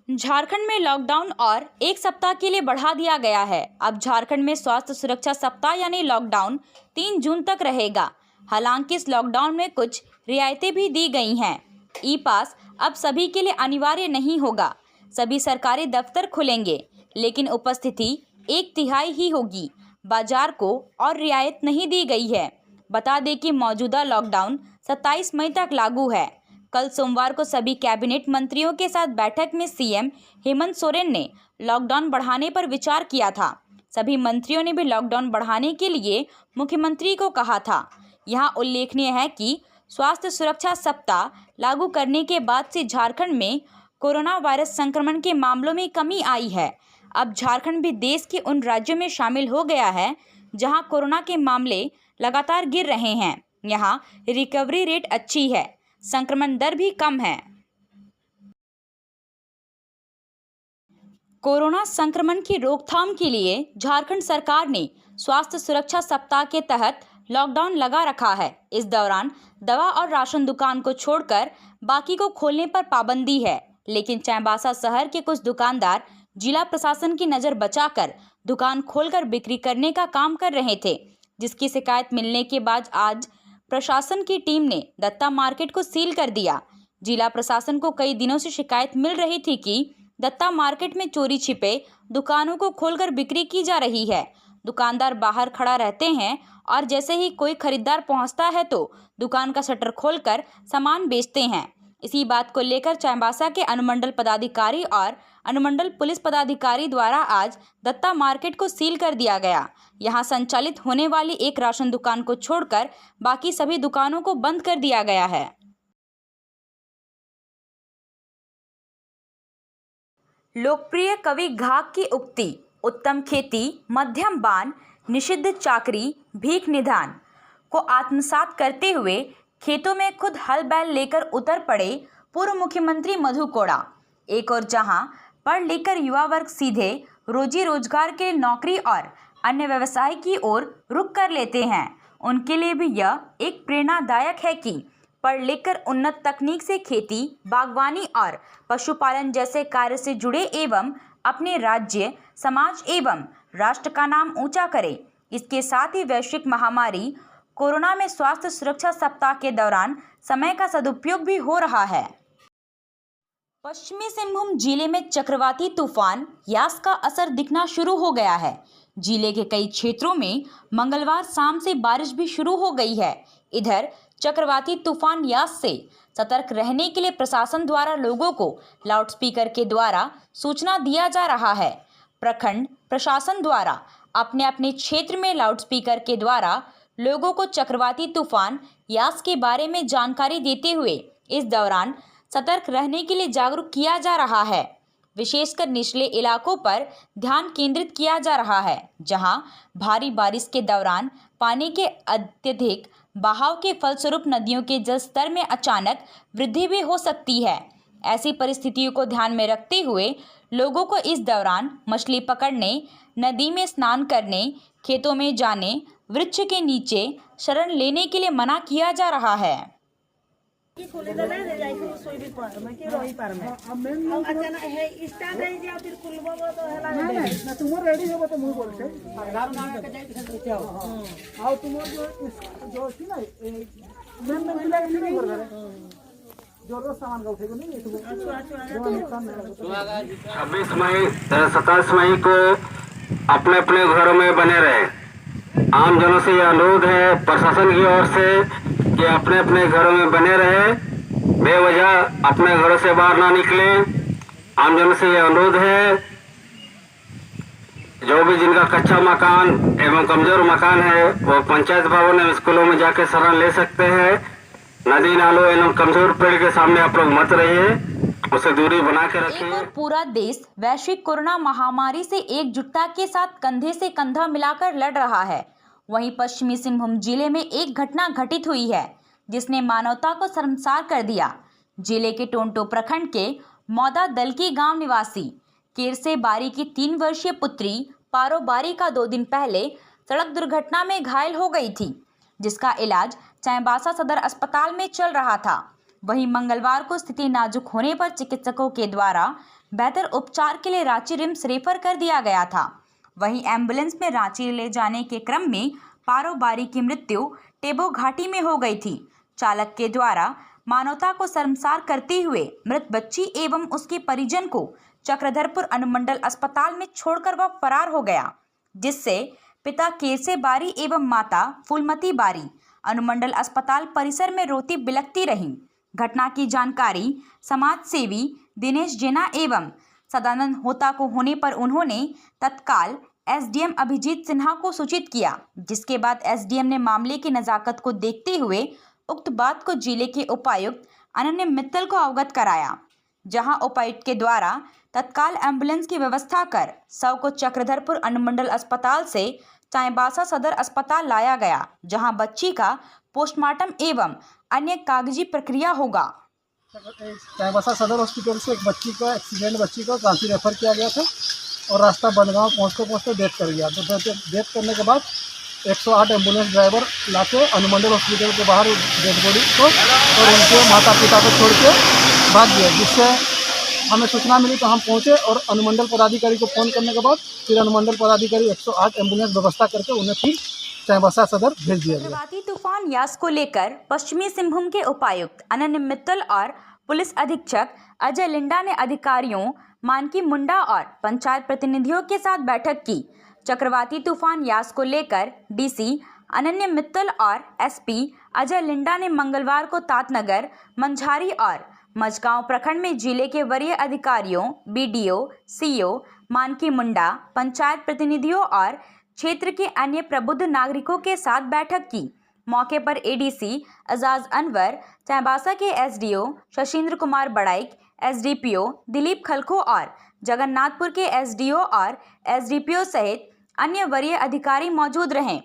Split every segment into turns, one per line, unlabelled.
झारखंड में लॉकडाउन और एक सप्ताह के लिए बढ़ा दिया गया है। अब झारखंड में स्वास्थ्य सुरक्षा सप्ताह यानी लॉकडाउन 3 जून तक रहेगा। हालांकि इस लॉकडाउन में कुछ रियायतें भी दी गई हैं। ई पास अब सभी के लिए अनिवार्य नहीं होगा। सभी सरकारी दफ्तर खुलेंगे, लेकिन उपस्थिति 1/3 ही होगी। बाजार को और रियायत नहीं दी गई है। बता दें कि मौजूदा लॉकडाउन 27 मई तक लागू है। कल सोमवार को सभी कैबिनेट मंत्रियों के साथ बैठक में सीएम हेमंत सोरेन ने लॉकडाउन बढ़ाने पर विचार किया था। सभी मंत्रियों ने भी लॉकडाउन बढ़ाने के लिए मुख्यमंत्री को कहा था। यहाँ उल्लेखनीय है कि स्वास्थ्य सुरक्षा सप्ताह लागू करने के बाद से झारखंड में कोरोना वायरस संक्रमण के मामलों में कमी आई है। अब झारखंड भी देश के उन राज्यों में शामिल हो गया है जहां कोरोना के मामले लगातार गिर रहे हैं। यहां रिकवरी रेट अच्छी है, संक्रमण दर भी कम है। कोरोना संक्रमण की रोकथाम के लिए झारखंड सरकार ने स्वास्थ्य सुरक्षा सप्ताह के तहत लॉकडाउन लगा रखा है। इस दौरान दवा और राशन दुकान को छोड़कर बाकी को खोलने पर पाबंदी है, लेकिन चाईबासा शहर के कुछ दुकानदार जिला प्रशासन की नज़र बचाकर दुकान खोलकर बिक्री करने का काम कर रहे थे, जिसकी शिकायत मिलने के बाद आज प्रशासन की टीम ने दत्ता मार्केट को सील कर दिया। जिला प्रशासन को कई दिनों से शिकायत मिल रही थी कि दत्ता मार्केट में चोरी छिपे दुकानों को खोलकर बिक्री की जा रही है। दुकानदार बाहर खड़ा रहते हैं और जैसे ही कोई खरीदार पहुंचता है तो दुकान का शटर खोलकर सामान बेचते हैं। इसी बात को लेकर चाईबासा के अनुमंडल पदाधिकारी और अनुमंडल पुलिस पदाधिकारी द्वारा आज दत्ता मार्केट को सील कर दिया गया। यहां संचालित होने वाली एक राशन दुकान को छोड़कर बाकी सभी दुकानों को बंद कर दिया गया है। लोकप्रिय कवि घाघ की उक्ति उत्तम खेती मध्यम बान निषिद्ध चाकरी भीख निधान को आत्मसात करते हुए खेतों में खुद हल बैल लेकर उतर पड़े पूर्व मुख्यमंत्री मधु कोड़ा। एक और जहां पढ़ लिखकर युवा वर्ग सीधे रोजी रोजगार के नौकरी और अन्य व्यवसाय की ओर रुख कर लेते हैं, उनके लिए भी यह एक प्रेरणादायक है कि पढ़ लिखकर उन्नत तकनीक से खेती, बागवानी और पशुपालन जैसे कार्य से जुड़े एवं अपने राज्य, समाज एवं राष्ट्र का नाम ऊंचा करें। इसके साथ ही वैश्विक महामारी कोरोना में स्वास्थ्य सुरक्षा सप्ताह के दौरान समय का सदुपयोग भी हो रहा है। पश्चिमी सिंहभूम जिले में चक्रवाती तूफान यास का असर दिखना शुरू हो गया है। जिले के कई क्षेत्रों में मंगलवार शाम से बारिश भी शुरू हो गई है। इधर चक्रवाती तूफान यास से सतर्क रहने के लिए प्रशासन द्वारा लोगों को लाउडस्पीकर के द्वारा सूचना दिया जा रहा है। प्रखंड प्रशासन द्वारा अपने अपने क्षेत्र में लाउडस्पीकर के द्वारा लोगों को चक्रवाती तूफान यास के बारे में जानकारी देते हुए इस दौरान सतर्क रहने के लिए जागरूक किया जा रहा है। विशेषकर निचले इलाकों पर ध्यान केंद्रित किया जा रहा है, जहां भारी बारिश के दौरान पानी के अत्यधिक बहाव के फलस्वरूप नदियों के जल स्तर में अचानक वृद्धि भी हो सकती है। ऐसी परिस्थितियों को ध्यान में रखते हुए लोगों को इस दौरान मछली पकड़ने, नदी में स्नान करने, खेतों में जाने, वृक्ष के नीचे शरण लेने के लिए मना किया जा रहा है।
छब्बीस मई 27 मई को अपने अपने घरों में बने रहे। आम जनों से यह अनुरोध है प्रशासन की ओर से कि अपने अपने घरों में बने रहे, बेवजह अपने घरों से बाहर ना निकले। आम जनों से यह अनुरोध है, जो भी जिनका कच्चा मकान एवं कमजोर मकान है वो पंचायत भवन एवं स्कूलों में जाके शरण ले सकते हैं। नदी नालों एवं कमजोर पेड़ के सामने आप लोग मत रहिए, उसे दूरी बना के रखिए।
एक और पूरा देश वैश्विक कोरोना महामारी से एकजुटता के साथ कंधे से कंधा मिलाकर लड़ रहा है। वहीं पश्चिमी सिंहभूम जिले में एक घटना घटित हुई है जिसने मानवता को शर्मसार कर दिया। जिले के टोंटो प्रखंड के मौदा दलकी गांव निवासी केरसे बारी की 3 वर्षीय पुत्री पारो बारी का 2 दिन पहले सड़क दुर्घटना में घायल हो गई थी, जिसका इलाज चाईबासा सदर अस्पताल में चल रहा था। वहीं मंगलवार को स्थिति नाजुक होने पर चिकित्सकों के द्वारा बेहतर उपचार के लिए रांची रिम्स रेफर कर दिया गया था। वहीं एम्बुलेंस में रांची ले जाने के क्रम में पारो बारी की मृत्यु टेबो घाटी में हो गई थी। चालक के द्वारा मानवता को शर्मसार करते हुए मृत बच्ची एवं उसके परिजन को चक्रधरपुर अनुमंडल अस्पताल में छोड़कर वह फरार हो गया, जिससे पिता केरसे बारी एवं माता फूलमती बारी अनुमंडल अस्पताल परिसर में रोती बिलखती रहीं। घटना की जानकारी समाज सेवी दिनेश जेना एवं सदानंद होता को होने पर उन्होंने तत्काल एसडीएम अभिजीत सिन्हा को सूचित किया, जिसके बाद एसडीएम ने मामले की नज़ाकत को देखते हुए उक्त बात को जिले के उपायुक्त अनन्य मित्तल को अवगत कराया, जहां उपायुक्त के द्वारा तत्काल एम्बुलेंस की व्यवस्था कर शव को चक्रधरपुर अनुमंडल अस्पताल से चाईबासा सदर अस्पताल लाया गया, जहां बच्ची का पोस्टमार्टम एवं अन्य कागजी प्रक्रिया होगा।
चाईबासा सदर हॉस्पिटल से एक बच्ची का बच्ची को रांची रेफर किया गया था और रास्ता बनगांव पहुँचते डेथ कर गया। तो डेथ करने के बाद 108 एम्बुलेंस ड्राइवर लाके अनुमंडल हॉस्पिटल के बाहर डेड बॉडी को और उनके माता पिता को छोड़ के भाग गया, जिससे हमें सूचना मिली तो हम पहुंचे और अनुमंडल पदाधिकारी को फ़ोन करने के बाद फिर अनुमंडल पदाधिकारी 108 एम्बुलेंस व्यवस्था करके उन्हें फिर चाईबासा सदर भेज दिया गया।
चक्रवाती तूफान यास को लेकर पश्चिमी सिंहभूम के उपायुक्त अनन्य मित्तल और पुलिस अधीक्षक अजय लिंडा ने अधिकारियों मानकी मुंडा और पंचायत प्रतिनिधियों के साथ बैठक की। चक्रवाती तूफान यास को लेकर डीसी अनन्य मित्तल और एसपी अजय लिंडा ने मंगलवार को तातनगर, मंझारी और मझगांव प्रखंड में जिले के वरीय अधिकारियों, बीडीओ, सीओ, मानकी मुंडा, पंचायत प्रतिनिधियों और क्षेत्र के अन्य प्रबुद्ध नागरिकों के साथ बैठक की। मौके पर एडीसी एजाज अनवर, चाईबासा के एसडीओ शशीन्द्र कुमार बड़ाइक, एसडीपीओ दिलीप खलखो और जगन्नाथपुर के एसडीओ और एसडीपीओ सहित अन्य वरीय अधिकारी मौजूद रहे।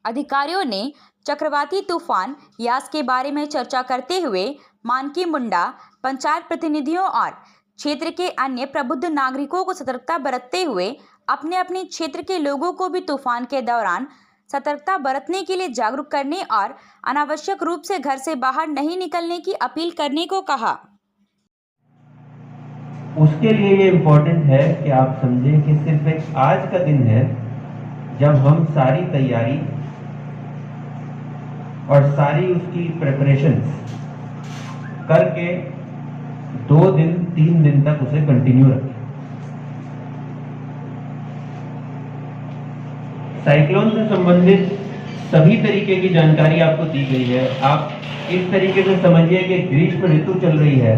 अधिकारियों ने चक्रवाती तूफान यास के बारे में चर्चा करते हुए मानकी मुंडा, पंचायत प्रतिनिधियों और क्षेत्र के अन्य प्रबुद्ध नागरिकों को सतर्कता बरतते हुए अपने अपने क्षेत्र के लोगों को भी तूफान के दौरान सतर्कता बरतने के लिए जागरूक करने और अनावश्यक रूप से घर से बाहर नहीं निकलने की अपील करने को कहा।
उसके लिए ये इम्पोर्टेंट है कि आप समझें कि सिर्फ एक आज का दिन है जब हम सारी तैयारी और सारी उसकी प्रिपरेशंस करके 2 दिन 3 दिन तक उसे कंटिन्यू रखें। साइक्लोन से संबंधित सभी तरीके की जानकारी आपको दी गई है। आप इस तरीके से समझिए कि ग्रीष्म ऋतु चल रही है,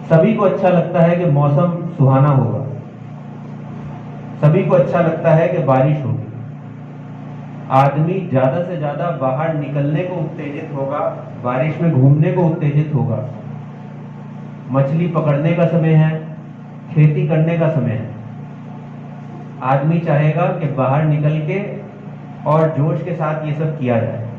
सभी को अच्छा लगता है कि मौसम सुहाना होगा, सभी को अच्छा लगता है कि बारिश होगी, आदमी ज्यादा से ज्यादा बाहर निकलने को उत्तेजित होगा, बारिश में घूमने को उत्तेजित होगा। मछली पकड़ने का समय है, खेती करने का समय है। आदमी चाहेगा कि बाहर निकल के और जोश के साथ ये सब किया जाए,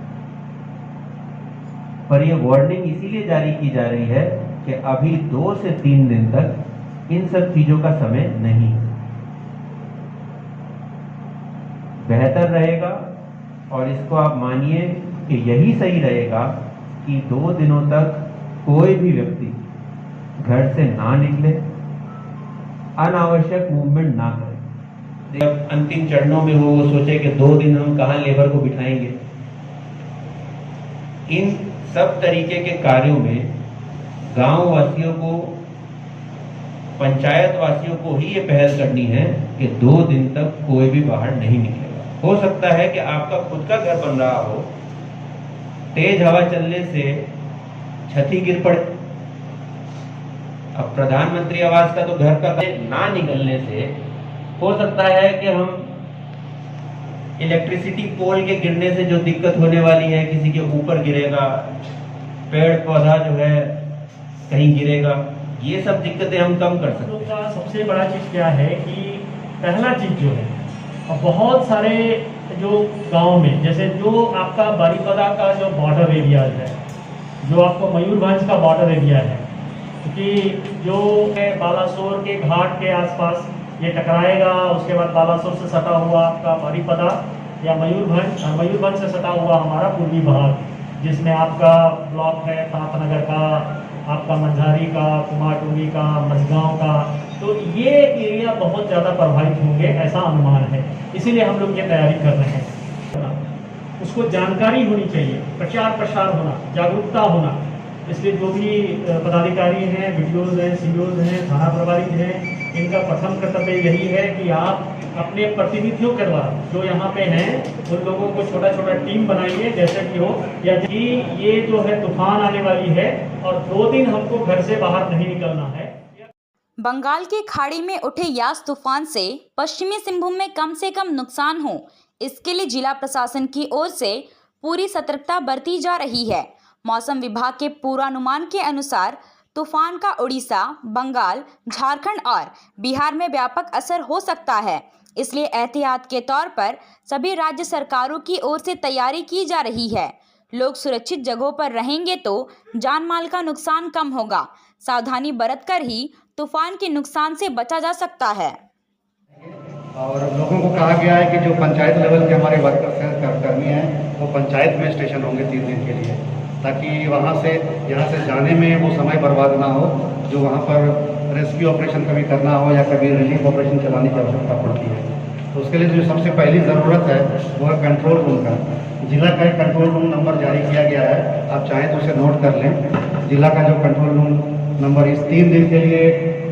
पर यह वार्निंग इसीलिए जारी की जा रही है कि अभी 2 से 3 दिन तक इन सब चीजों का समय नहीं। बेहतर रहेगा और इसको आप मानिए कि यही सही रहेगा कि 2 दिनों तक कोई भी व्यक्ति घर से ना निकले, अनावश्यक मूवमेंट ना करे। जब अंतिम चरणों में हो वो सोचे कि 2 दिन हम कहां लेबर को बिठाएंगे। इन सब तरीके के कार्यों में गांव वासियों को, पंचायत वासियों को ही ये पहल करनी है कि 2 दिन तक कोई भी बाहर नहीं निकलेगा। हो सकता है कि आपका खुद का घर बन रहा हो, तेज हवा चलने से छती गिर पड़े। अब प्रधानमंत्री आवास का तो घर का ना निकलने से हो सकता है कि हम इलेक्ट्रिसिटी पोल के गिरने से जो दिक्कत होने वाली है, किसी के ऊपर गिरेगा, पेड़ पौधा जो है कहीं गिरेगा, ये सब दिक्कतें हम कम कर सकते हैं।
सबसे बड़ा चीज़ क्या है कि पहला चीज़ जो है, बहुत सारे जो गांव में, जैसे जो आपका बारीपदा का जो बॉर्डर एरिया है, जो आपको मयूरभंज का बॉर्डर एरिया है, क्योंकि जो बालासोर के घाट के आसपास ये टकराएगा, उसके बाद बालासोर से सटा हुआ आपका बारीपदा या मयूरभंज से सटा हुआ हमारा पूर्वी भाग, जिसमें आपका ब्लॉक है तांतनगर का, आपका मंझारी का, कुमारटूंगी का, मझगांव का, तो ये एरिया बहुत ज़्यादा प्रभावित होंगे ऐसा अनुमान है। इसीलिए हम लोग ये तैयारी कर रहे हैं। उसको जानकारी होनी चाहिए, प्रचार प्रसार होना, जागरूकता होना। इसलिए जो भी पदाधिकारी हैं, वीडियोज़ हैं, सीओज़ हैं, थाना प्रभारी हैं, इनका प्रथम कर्तव्य यही है कि आप अपने प्रतिनिधियों के द्वारा जो यहाँ पे हैं उन लोगों को छोटा छोटा टीम बनाइए, जैसे कि हो या कि ये जो है तूफान आने वाली है और 2 दिन हमको घर से बाहर नहीं निकलना है।
बंगाल की खाड़ी में उठे यास तूफान से पश्चिमी सिंहभूम में कम से कम नुकसान हो, इसके लिए जिला प्रशासन की ओर से पूरी सतर्कता बरती जा रही है। मौसम विभाग के पूर्वानुमान के अनुसार तूफान का उड़ीसा, बंगाल, झारखंड और बिहार में व्यापक असर हो सकता है। इसलिए एहतियात के तौर पर सभी राज्य सरकारों की ओर से तैयारी की जा रही है। लोग सुरक्षित जगहों पर रहेंगे तो जान माल का नुकसान कम होगा। सावधानी बरतकर ही तूफान के नुकसान से बचा जा सकता है।
और लोगों को कहा गया है कि जो पंचायत लेवल के हमारे वर्कर्स हैं, कर्मी हैं, वो पंचायत में स्टेशन होंगे 3 दिन के लिए, ताकि वहाँ से यहाँ से जाने में वो समय बर्बाद ना हो, जो वहाँ पर रेस्क्यू ऑपरेशन कभी करना हो या कभी रिलीफ ऑपरेशन चलाने की आवश्यकता पड़ती है। तो उसके लिए जो सबसे पहली ज़रूरत है वो है कंट्रोल रूम का। जिला का एक कंट्रोल रूम नंबर जारी किया गया है, आप चाहें तो उसे नोट कर लें। जिला का जो कंट्रोल रूम नंबर, इस 3 दिन के लिए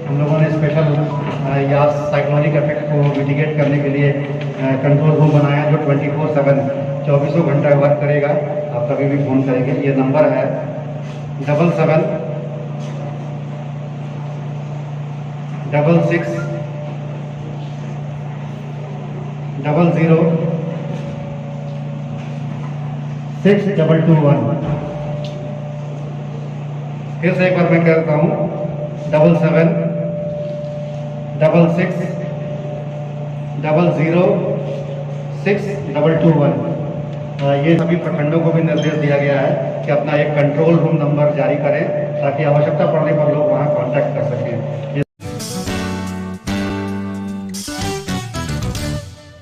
हम लोगों ने स्पेशल या साइक्लोनिक इफेक्ट को मिटिगेट करने के लिए कंट्रोल रूम बनाया, जो 24/7 24 घंटा वर्क करेगा। आप कभी भी फ़ोन करेंगे। ये नंबर है 77 66 00 6221। फिर से एक बार मैं कहता हूँ 77 66 00 6221। ये सभी प्रखंडों को भी निर्देश दिया गया है कि अपना एक कंट्रोल रूम नंबर जारी करें, ताकि आवश्यकता पड़ने पर लोग